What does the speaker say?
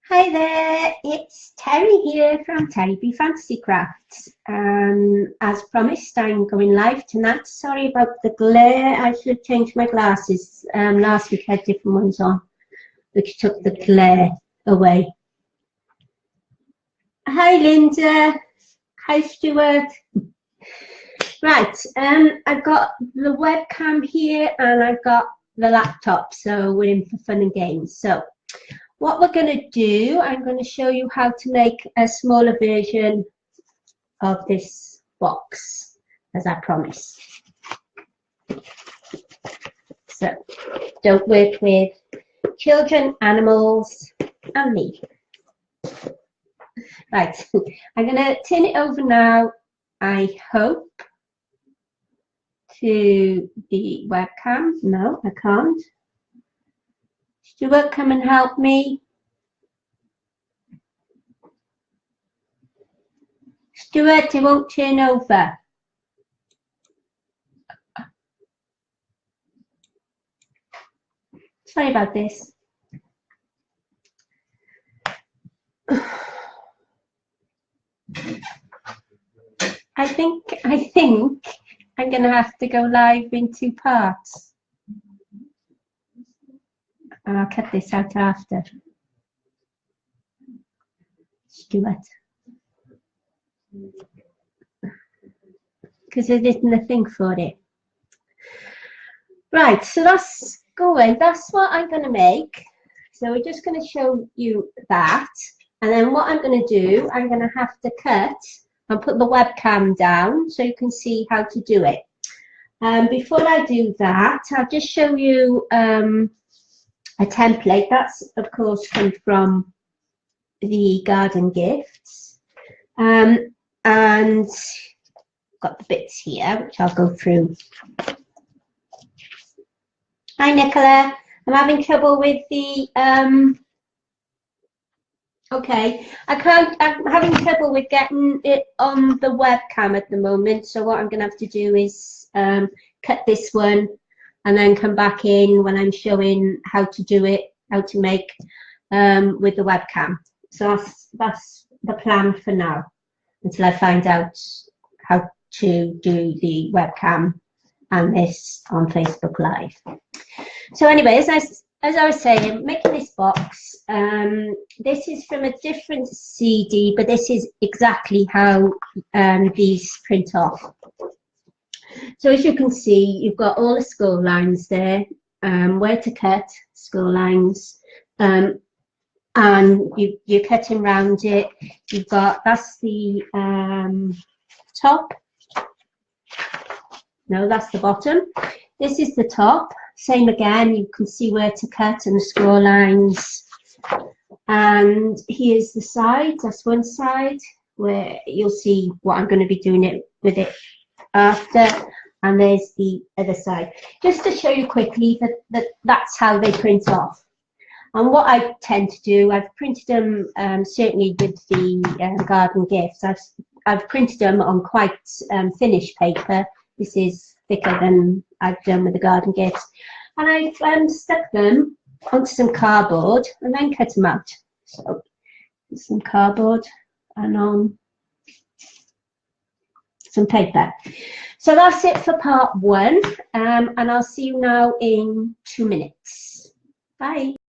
Hi there, it's Terry here from Terry B Fantasy Crafts. As promised, I'm going live tonight. Sorry about the glare. I should have changed my glasses. Last week I had different ones on, which took the glare away. Hi Linda. Hi Stuart. Right, I've got the webcam here and I've got the laptop, so we're in for fun and games. So what we're going to do, I'm going to show you how to make a smaller version of this box, as I promised. So, don't work with children, animals, and me. Right, I'm going to turn it over now, I hope, to the webcam. No, I can't. Stuart, come and help me. Stuart, it won't turn over. Sorry about this. I think I'm going to have to go live in 2 parts. I'll cut this out after. Stuart. Because there isn't a thing for it. Right, so that's going. That's what I'm going to make. So we're just going to show you that. And then what I'm going to do, I'm going to have to cut and put the webcam down so you can see how to do it. Before I do that, I'll just show you a template. That's, of course, comes from the garden gifts. And got the bits here, which I'll go through. Hi, Nicola. I'm having trouble with the, okay, I'm having trouble with getting it on the webcam at the moment. So what I'm going to have to do is cut this one and then come back in when I'm showing how to do it, how to make with the webcam. So that's the plan for now, until I find out how to do the webcam and this on Facebook Live. So anyway, as I was saying, making this box, this is from a different CD, but this is exactly how these print off. So as you can see, you've got all the score lines there, where to cut score lines, and you're cutting around it. You've got, that's the top. No, that's the bottom. This is the top. Same again, you can see where to cut and the score lines. And here's the sides. That's one side where you'll see what I'm going to be doing it with it after. And there's the other side. Just to show you quickly that's how they print off. And what I tend to do, I've printed them certainly with the garden gifts. I've printed them on quite thinnish paper. This is thicker than I've done with the garden gifts. And I've stuck them onto some cardboard and then cut them out. So some cardboard and on some paper. So that's it for part 1. And I'll see you now in 2 minutes. Bye.